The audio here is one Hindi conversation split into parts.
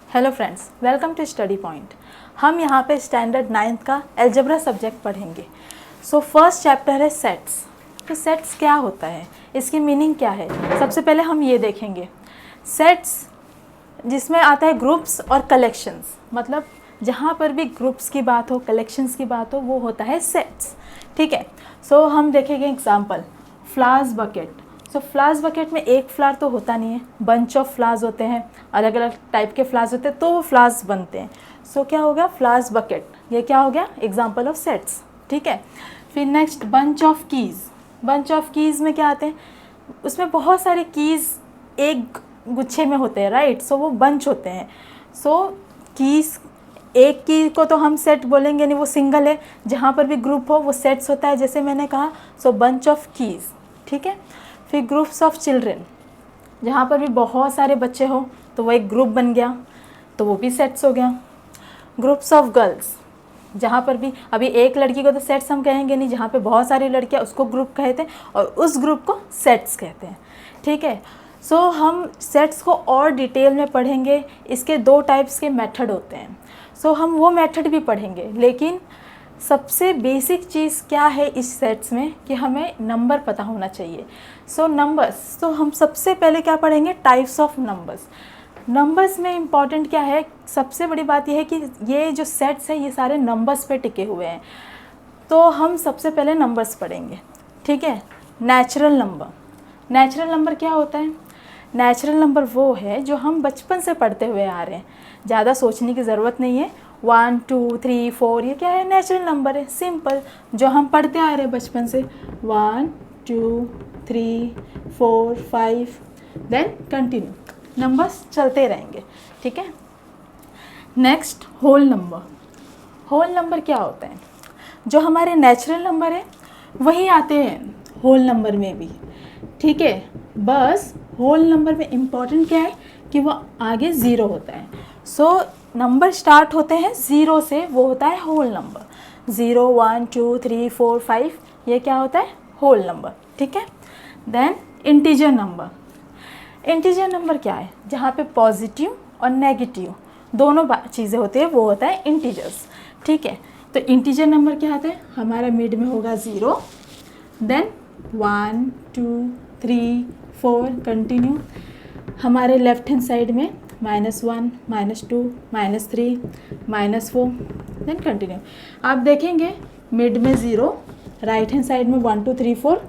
Hello friends, welcome to Study Point. हम यहाँ पे स्टैंडर्ड 9th का अलजेब्रा सब्जेक्ट पढ़ेंगे। सो फर्स्ट चैप्टर है सेट्स। तो सेट्स क्या होता है, इसकी मीनिंग क्या है, सबसे पहले हम ये देखेंगे। सेट्स जिसमें आता है ग्रुप्स और कलेक्शंस, मतलब जहाँ पर भी ग्रुप्स की बात हो, कलेक्शंस की बात हो, वो होता है सेट्स। ठीक है। सो हम देखेंगे एग्जाम्पल, फ्लावर्स बकेट। सो फ्लावर्स बकेट में एक फ्लावर तो होता नहीं है, बंच ऑफ फ्लावर्स होते हैं, अलग अलग टाइप के फ्लावर्स होते हैं, तो वो फ्लावर्स बनते हैं। सो क्या हो गया, फ्लावर्स बकेट, ये क्या हो गया, एग्जाम्पल ऑफ सेट्स। ठीक है। फिर next bunch of keys. Bunch of keys में क्या आते हैं, उसमें बहुत सारे कीज़ एक गुच्छे में होते हैं, राइट। सो वो बंच होते हैं। सो कीज़, एक की को तो हम सेट बोलेंगे नहीं, वो सिंगल है। जहाँ पर भी ग्रुप हो वो सेट्स होता है, जैसे मैंने कहा। सो बंच ऑफ कीज़। ठीक है। फिर ग्रुप्स ऑफ चिल्ड्रेन, जहाँ पर भी बहुत सारे बच्चे हो तो वो एक ग्रुप बन गया, तो वो भी सेट्स हो गया। ग्रुप्स ऑफ गर्ल्स, जहाँ पर भी अभी एक लड़की को तो सेट्स हम कहेंगे नहीं, जहाँ पे बहुत सारी लड़कियाँ उसको ग्रुप कहते हैं और उस ग्रुप को सेट्स कहते हैं। ठीक है। सो हम सेट्स को और डिटेल में पढ़ेंगे। इसके दो टाइप्स के मेथड होते हैं। सो हम वो मेथड भी पढ़ेंगे, लेकिन सबसे बेसिक चीज़ क्या है इस सेट्स में कि हमें नंबर पता होना चाहिए। सो नंबर्स, तो हम सबसे पहले क्या पढ़ेंगे, टाइप्स ऑफ नंबर्स। नंबर्स में इम्पॉर्टेंट क्या है, सबसे बड़ी बात यह है कि ये जो सेट्स है ये सारे नंबर्स पे टिके हुए हैं। तो हम सबसे पहले नंबर्स पढ़ेंगे। ठीक है। Natural number. नेचुरल नंबर क्या होता है, नेचुरल नंबर वो है जो हम बचपन से पढ़ते हुए आ रहे हैं, ज़्यादा सोचने की ज़रूरत नहीं है। 1 2 3 4 ये क्या है, नेचुरल नंबर है, सिंपल, जो हम पढ़ते आ रहे हैं बचपन से। 1 2 3 4 5 देन कंटिन्यू, नंबर्स चलते रहेंगे। ठीक है। Next whole number. Whole number क्या होता है, जो हमारे नेचुरल नंबर है वही आते हैं होल नंबर में भी। ठीक है। बस होल नंबर में इम्पॉर्टेंट क्या है कि वो आगे ज़ीरो होता है। सो नंबर स्टार्ट होते हैं ज़ीरो से, वो होता है होल नंबर। 0 1 2 3 4 5 ये क्या होता है, होल नंबर। ठीक है। Then integer number. Integer number क्या है, जहाँ पे पॉजिटिव और नेगेटिव दोनों चीज़ें होती है, वो होता है इंटीजर्स। ठीक है। तो इंटीजर नंबर क्या आता है, हमारा मिड में होगा 0, देन 1 2 3 4 कंटिन्यू, हमारे लेफ्ट हैंड साइड में -1 -2 -3 -4 देन कंटिन्यू। आप देखेंगे मिड में 0, राइट हैंड साइड में 1 2 3 4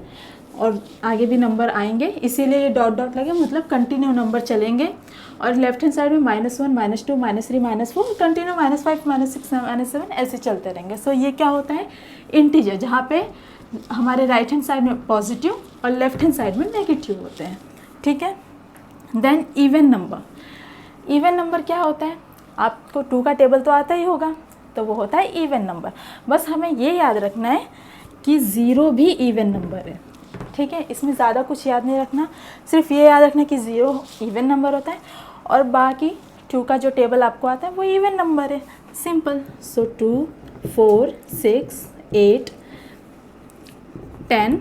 और आगे भी नंबर आएंगे, इसीलिए ये डॉट डॉट लगे, मतलब कंटिन्यू नंबर चलेंगे। और लेफ्ट हैंड साइड में -1 -2 -3 -4 कंटिन्यू, -5 -6 -7 ऐसे चलते रहेंगे। सो ये क्या होता है, इंटीजर, जहाँ पे हमारे राइट हैंड साइड में पॉजिटिव और लेफ्ट हैंड साइड में नेगेटिव होते हैं। ठीक है। Then even number. Even number क्या होता है, आपको 2 का टेबल तो आता ही होगा, तो वो होता है इवन नंबर। बस हमें ये याद रखना है कि 0 भी इवन नंबर है। ठीक है। इसमें ज़्यादा कुछ याद नहीं रखना, सिर्फ ये याद रखना कि 0 इवन नंबर होता है और बाकी 2 का जो टेबल आपको आता है वो इवन नंबर है, सिंपल। सो 2 4 6 8 10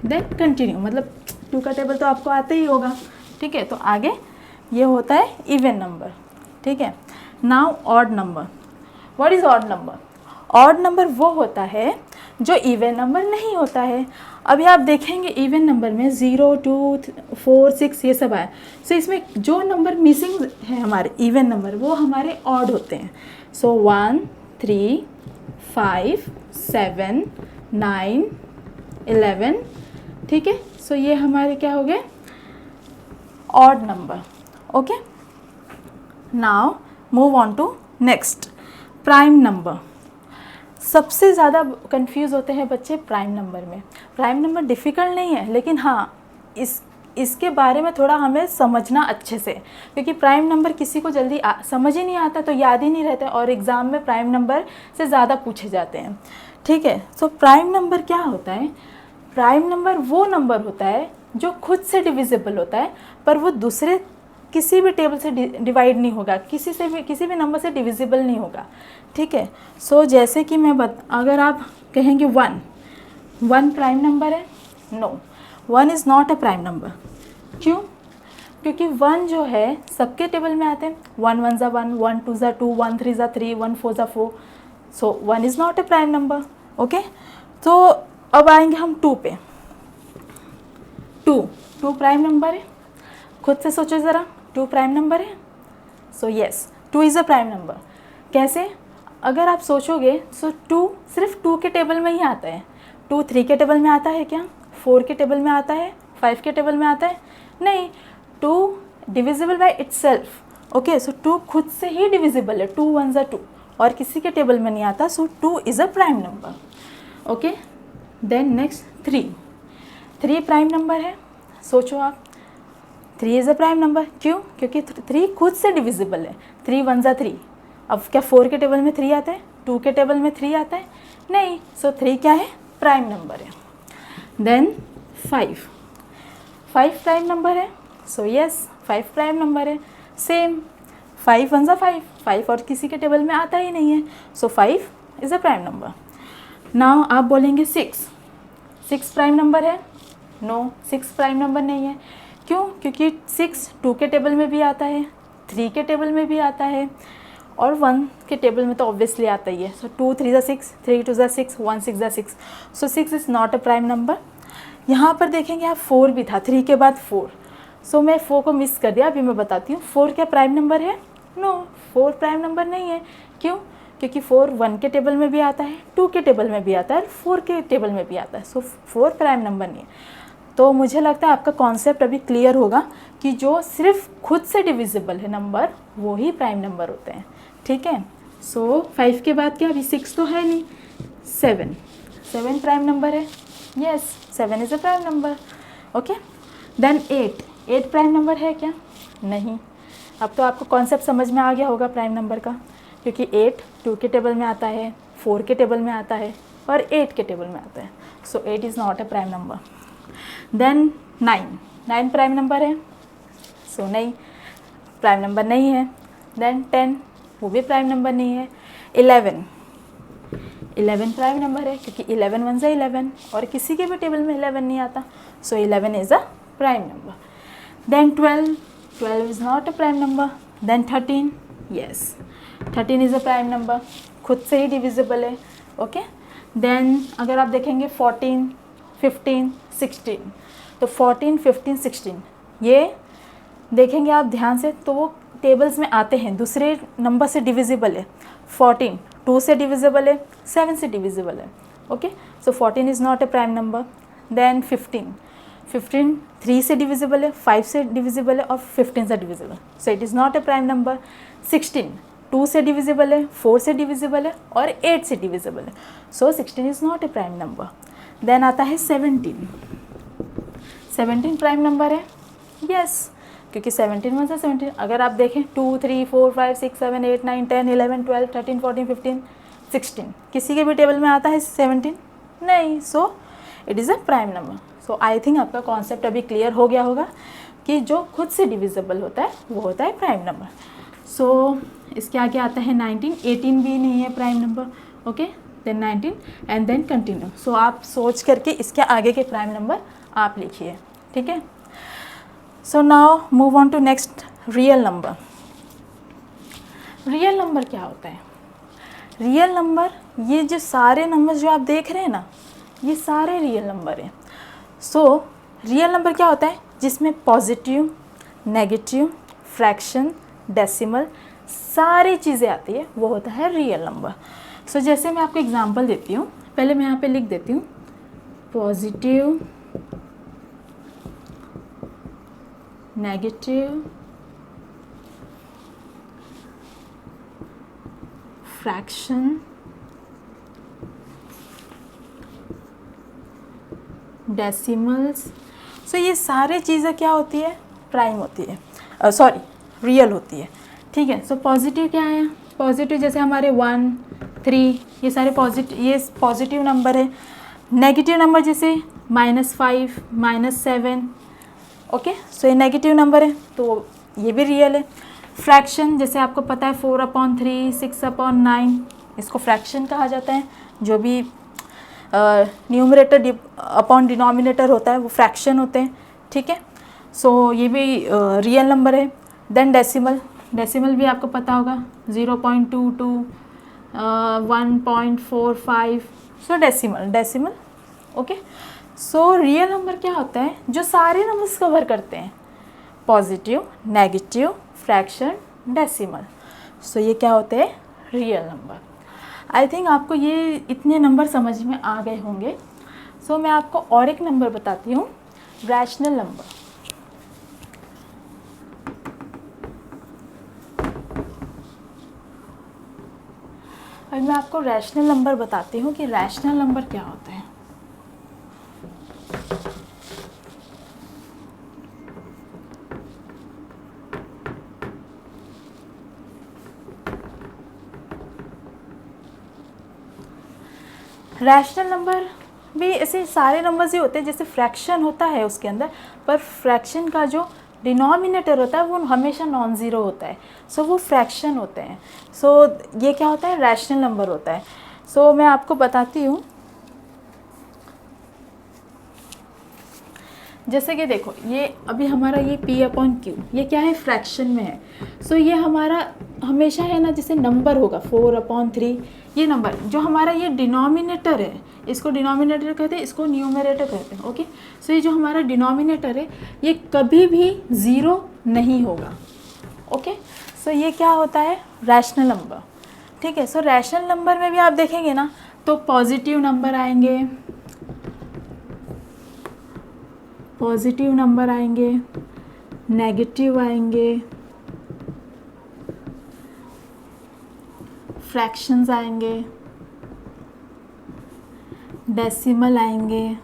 देन कंटिन्यू, मतलब 2 का टेबल तो आपको आता ही होगा। ठीक है। तो आगे ये होता है इवन नंबर। ठीक है। Now odd number. What is odd number, odd number वो होता है जो इवन नंबर नहीं होता है। अभी आप देखेंगे इवन नंबर में 0 2 4 6 ये सब आया। सो इसमें जो नंबर मिसिंग है हमारे इवन नंबर, वो हमारे ऑड होते हैं। सो 1 3 5 7 9 11। ठीक है। सो ये हमारे क्या हो गए, odd number. Okay. Now move on to next, prime number. सबसे ज़्यादा कंफ्यूज होते हैं बच्चे प्राइम नंबर में। प्राइम नंबर डिफ़िकल्ट नहीं है, लेकिन हाँ इसके बारे में थोड़ा हमें समझना अच्छे से, क्योंकि प्राइम नंबर किसी को जल्दी समझ ही नहीं आता, तो याद ही नहीं रहता, और एग्ज़ाम में प्राइम नंबर से ज़्यादा पूछे जाते हैं। ठीक है। सो प्राइम नंबर क्या होता है, प्राइम नंबर वो नंबर होता है जो खुद से डिविजिबल होता है, पर वो दूसरे किसी भी टेबल से डिवाइड नहीं होगा, किसी भी नंबर से डिविजिबल नहीं होगा। ठीक है। सो जैसे कि अगर आप कहेंगे 1 प्राइम नंबर है, no, 1 is not a prime number. क्यों, क्योंकि 1 जो है सबके टेबल में आते हैं, 1 1 ज़ा 1, 1 2 ज़ा 2, 1 3 ज़ा 3, 1 4 ज़ा 4, सो 1 is not a prime number. Okay, तो अब आएंगे हम 2 पे। 2 प्राइम नंबर है, खुद से सोचो ज़रा, 2 प्राइम नंबर है। So yes, 2 is a prime number. कैसे? अगर आप सोचोगे सो 2 सिर्फ 2 के टेबल में ही आता है। 2 3 के टेबल में आता है क्या? 4 के टेबल में आता है? 5 के टेबल में आता है? नहीं, 2 डिविजिबल बाय इटसेल्फ। ओके, सो 2 खुद से ही डिविजिबल है, 2 1 ज़ा 2, और किसी के टेबल में नहीं आता, so 2 is a prime number. Okay, then next 3 prime number है। सोचो आप, 3 इज़ अ प्राइम नंबर। क्यों? क्योंकि 3 खुद से डिविजिबल है, 3 1 ज़ा 3। अब क्या 4 के टेबल में 3 आता है? 2 के टेबल में 3 आता है? नहीं, सो 3 क्या है? प्राइम नंबर है। देन 5 प्राइम नंबर है। सो यस, 5 प्राइम नंबर है। सेम, 5 1 ज़ा 5 और किसी के टेबल में आता ही नहीं है, सो 5 is a prime number. Now आप बोलेंगे 6 प्राइम नंबर है? नो, 6 प्राइम नंबर नहीं है। क्यों? क्योंकि 6 2 के टेबल में भी आता है, 3 के टेबल में भी आता है, और 1 के टेबल में तो ऑब्वियसली आता ही है। सो 2 3 ज़ा 6, 3 2 ज़ा 6, 1 6 ज़ा 6, सो 6 is not a prime number. यहाँ पर देखेंगे आप 4 भी था, 3 के बाद 4, सो मैं 4 को मिस कर दिया, अभी मैं बताती हूँ। 4 क्या प्राइम नंबर है? नो, 4 प्राइम नंबर नहीं है। क्यों? क्योंकि 4 1 के टेबल में भी आता है, 2 के टेबल में भी आता है, 4 के टेबल में भी आता है, सो 4 प्राइम नंबर नहीं है। तो मुझे लगता है आपका कॉन्सेप्ट अभी क्लियर होगा कि जो सिर्फ खुद से डिविजिबल है नंबर, वो ही प्राइम नंबर होते हैं। ठीक है, सो 5 के बाद क्या? अभी 6 तो है नहीं, 7 प्राइम नंबर है। Yes, 7 is a prime number. Okay, then 8 prime number है क्या? नहीं। अब तो आपको कॉन्सेप्ट समझ में आ गया होगा प्राइम नंबर का, क्योंकि 8 2 के टेबल में आता है, 4 के टेबल में आता है, और 8 के टेबल में आता है, so 8 is not a prime number. Then 9 prime number है? सो नहीं, प्राइम नंबर नहीं है। देन 10, वो भी प्राइम नंबर नहीं है। 11 प्राइम नंबर है, क्योंकि 11 1 ज़ा 11, और किसी के भी टेबल में 11 नहीं आता, so 11 is a prime number. Then 12 is not a prime number. Then 13, yes, 13 is a prime number, खुद से ही डिविजिबल है। ओके, देन अगर आप देखेंगे 14 15 16, तो 14 15 16 ये देखेंगे आप ध्यान से, तो वो टेबल्स में आते हैं, दूसरे नंबर से डिविजिबल है। 14 2 से डिविजिबल है, 7 से डिविजिबल है। Okay, so 14 is not a prime number. Then 15 3 से डिविजिबल है, 5 से डिविजिबल है, और 15 से divisible, so it is not a prime number. 16 2 से डिविजिबल है, 4 से डिविजिबल है, और 8 से डिविजिबल है, so 16 is not a prime number. Then आता है 17 प्राइम नंबर है। यस, क्योंकि 17 1 ज़ा 17। अगर आप देखें 2 3 4 5 6 7 8 9 10 11 12 13 14 15 16, किसी के भी टेबल में आता है 17? नहीं, so it is a prime number. So I think आपका कॉन्सेप्ट अभी क्लियर हो गया होगा कि जो खुद से डिविजिबल होता है वो होता है प्राइम नंबर। सो इसके आगे आता है 19 18 भी नहीं है prime number. Okay, then 19 and then continue. So आप सोच करके इसके आगे के प्राइम नंबर आप लिखिए। ठीक है, so now move on to next, real number. Real number क्या होता है? रियल नंबर, ये जो सारे नंबर जो आप देख रहे हैं ना, ये सारे रियल नंबर हैं। सो रियल नंबर क्या होता है? जिसमें पॉजिटिव, नेगेटिव, फ्रैक्शन, डेसिमल सारी चीज़ें आती है, वो होता है रियल नंबर। सो जैसे मैं आपको एग्जांपल देती हूँ, पहले मैं यहाँ पे लिख देती हूँ पॉजिटिव, नेगेटिव, फ्रैक्शन, डेसिमल्स। सो ये सारे चीज़ें क्या होती है? प्राइम होती है, सॉरी रियल होती है। ठीक है, सो पॉजिटिव क्या है? पॉजिटिव जैसे हमारे 1 3 ये सारे पॉजिटिव नंबर है। नेगेटिव नंबर जैसे -5 -7, ओके, सो ये नेगेटिव नंबर है, तो ये भी रियल है। फ्रैक्शन जैसे आपको पता है 4/3 6/9, इसको फ्रैक्शन कहा जाता है। जो भी न्यूमरेटर अपॉन डिनोमिनेटर होता है वो फ्रैक्शन होते हैं। ठीक है, सो ये भी रियल नंबर है। देन डेसिमल, डेसिमल भी आपको पता होगा 0.22, 1.45, सो decimal. Okay, so real number क्या होता है, जो सारे नंबर्स कवर करते हैं, पॉजिटिव, नेगेटिव, फ्रैक्शन, डेसिमल। सो ये क्या होते हैं, रियल नंबर। आई थिंक आपको ये इतने नंबर समझ में आ गए होंगे। सो मैं आपको और एक नंबर बताती हूँ, रैशनल नंबर। और मैं आपको रैशनल नंबर बताती हूँ कि रैशनल नंबर क्या होता है। रैशनल नंबर भी ऐसे सारे नंबर्स ही होते हैं, जैसे फ्रैक्शन होता है उसके अंदर, पर फ्रैक्शन का जो डिनोमिनेटर होता है वो हमेशा नॉन ज़ीरो होता है। सो वो फ्रैक्शन होते हैं। सो ये क्या होता है, रैशनल नंबर होता है। सो मैं आपको बताती हूँ, जैसे कि देखो ये अभी हमारा ये P/Q ये क्या है, फ्रैक्शन में है। सो ये हमारा हमेशा है ना, जैसे नंबर होगा 4/3, ये नंबर जो हमारा ये डिनोमिनेटर है, इसको डिनोमिनेटर कहते हैं, इसको न्यूमरेटर कहते हैं। ओके, सो ये जो हमारा डिनोमिनेटर है ये कभी भी ज़ीरो नहीं होगा। ओके, सो ये क्या होता है, रैशनल नंबर। ठीक है, सो रैशनल नंबर में भी आप देखेंगे ना तो पॉजिटिव नंबर आएंगे, पॉजिटिव नंबर आएंगे, नेगेटिव आएंगे, फ्रैक्शंस आएंगे, डेसिमल आएंगे।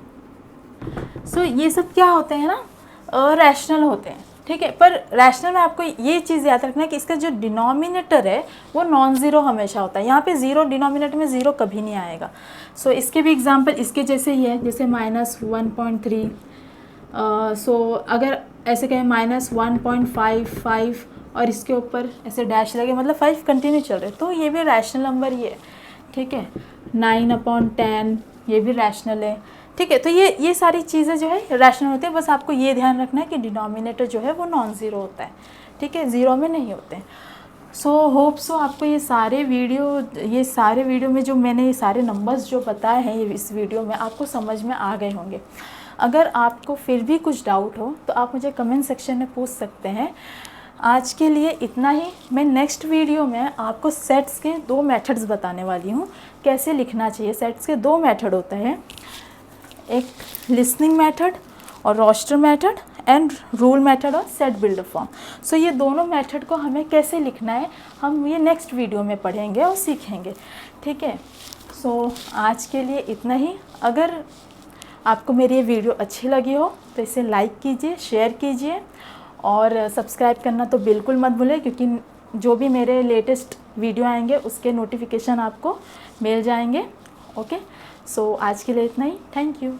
सो ये सब क्या होते हैं ना, रैशनल होते हैं। ठीक है, पर रैशनल में आपको ये चीज़ याद रखना है कि इसका जो डिनोमिनेटर है वो नॉन ज़ीरो हमेशा होता है। यहाँ पे ज़ीरो, डिनोमिनेटर में ज़ीरो कभी नहीं आएगा। सो इसके भी एग्जांपल इसके जैसे ही है, जैसे -1.3। सो अगर ऐसे कहें -1.55 और इसके ऊपर ऐसे डैश लगे, मतलब 5 कंटिन्यू चल रहे, तो ये भी रैशनल नंबर ही है। ठीक है, 9/10 ये भी रैशनल है। ठीक है, तो ये सारी चीज़ें जो है रैशनल होती है। बस आपको ये ध्यान रखना है कि डिनोमिनेटर जो है वो नॉन ज़ीरो होता है। ठीक है, ज़ीरो में नहीं होते हैं। सो होप सो आपको ये सारे वीडियो में जो मैंने ये सारे नंबर्स जो बताए हैं इस वीडियो में, आपको समझ में आ गए होंगे। अगर आपको फिर भी कुछ डाउट हो तो आप मुझे कमेंट सेक्शन में पूछ सकते हैं। आज के लिए इतना ही। मैं नेक्स्ट वीडियो में आपको सेट्स के 2 मेथड्स बताने वाली हूँ, कैसे लिखना चाहिए। सेट्स के 2 मेथड होते हैं, एक लिसनिंग मेथड और roster method, and rule method और सेट बिल्डर फॉर्म। सो ये दोनों मेथड को हमें कैसे लिखना है हम ये नेक्स्ट वीडियो में पढ़ेंगे और सीखेंगे। ठीक है, सो आज के लिए इतना ही। अगर आपको मेरी ये वीडियो अच्छी लगी हो तो इसे लाइक कीजिए, शेयर कीजिए और सब्सक्राइब करना तो बिल्कुल मत भूलें, क्योंकि जो भी मेरे लेटेस्ट वीडियो आएंगे उसके नोटिफिकेशन आपको मिल जाएंगे। ओके, सो आज के लिए इतना ही। Thank you.